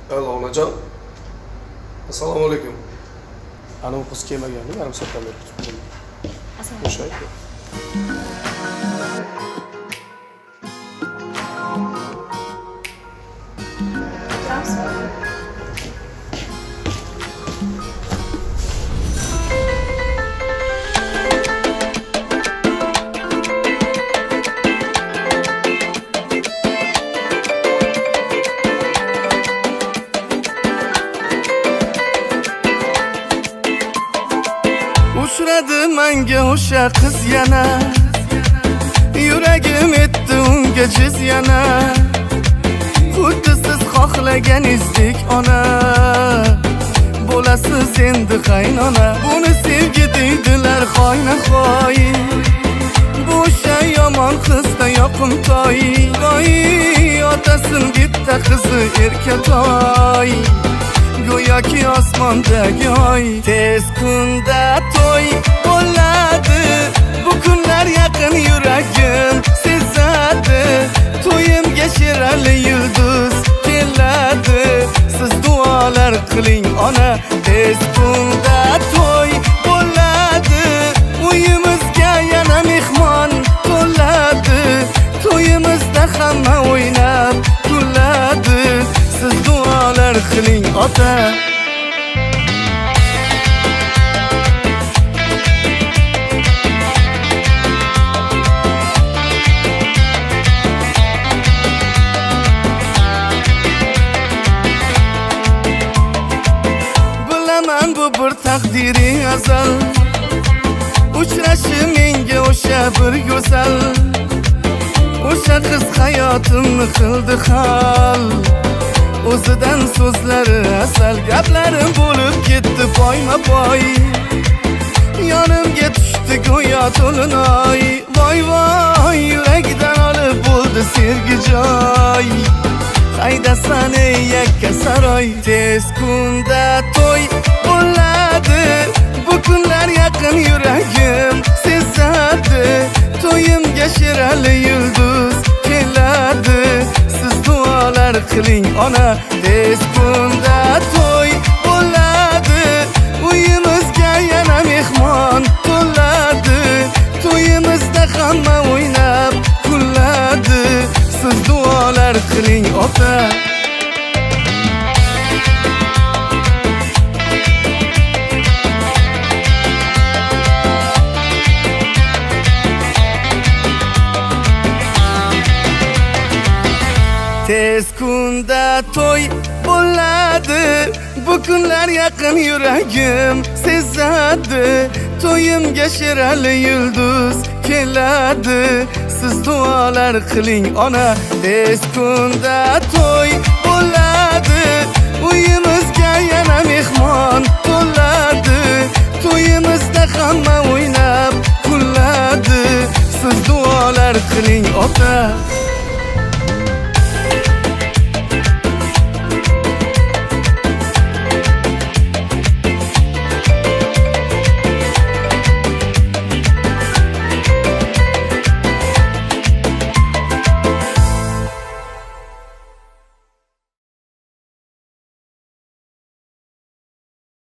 Alo onajon. Assalomu alaykum. Anavi qiz kelmagani, yarim soatdan beri kutib turdim. O'sha aytdi. Uchradi menga o'sha qiz yana, yuragim etdi unga jiz yana. Xuddi siz xohlaganingizdek ona, bo'lasiz endi qaynona. Buni sevgi deydilar xoyna-xoy, bu o'sha yomon qizda yoqimtoy. Voy, otasin bitta qizi erkatoy, go'yoki osmondagi oy. Tez kunda to'y bo'ladi, bu kunlar yaqin yuragim sezadi. To'yimga shirali yulduz keladi, siz duolar qiling ona. Tez kunda to'y bo'ladi, uyimizga yana mehmon to'ladi. To'yimizda hamma o'ynab kuladi, siz duolar qiling ota. Bilaman bu bir taqdiri azal, uchrashi menga o'sha bir go'zal. O'sha qiz hayotimni qildi hal, o'zidan so'zlari asal. Gaplarim bo'lib ketdi poyma-poy, yonimga tushdi go'yo to'linoy. Voy voy, yuragidan olib bo'ldi sevgi joy. Qaydasan ey yakka saroy. Tez kunda to'y bo'ladi, bu kunlar yaqin yuragim sezadi. To'yimga shirali yulduz keladi, siz duolar qiling ona. Tez kunda to'y bo'ladi, uyimizga yana mehmon to'ladi. To'yimizda hamma o'ynab kuladi, siz duolar qiling ota. Tez kunda to'y bo'ladi, bu kunlar yaqin yuragim sezadi. To'yimga shirali yulduz keladi, siz duolar qiling ona. Tez kunda to'y bo'ladi, uyimizga yana mehmon to'ladi. To'yimizda hamma o'ynab kuladi, siz duolar qiling ota.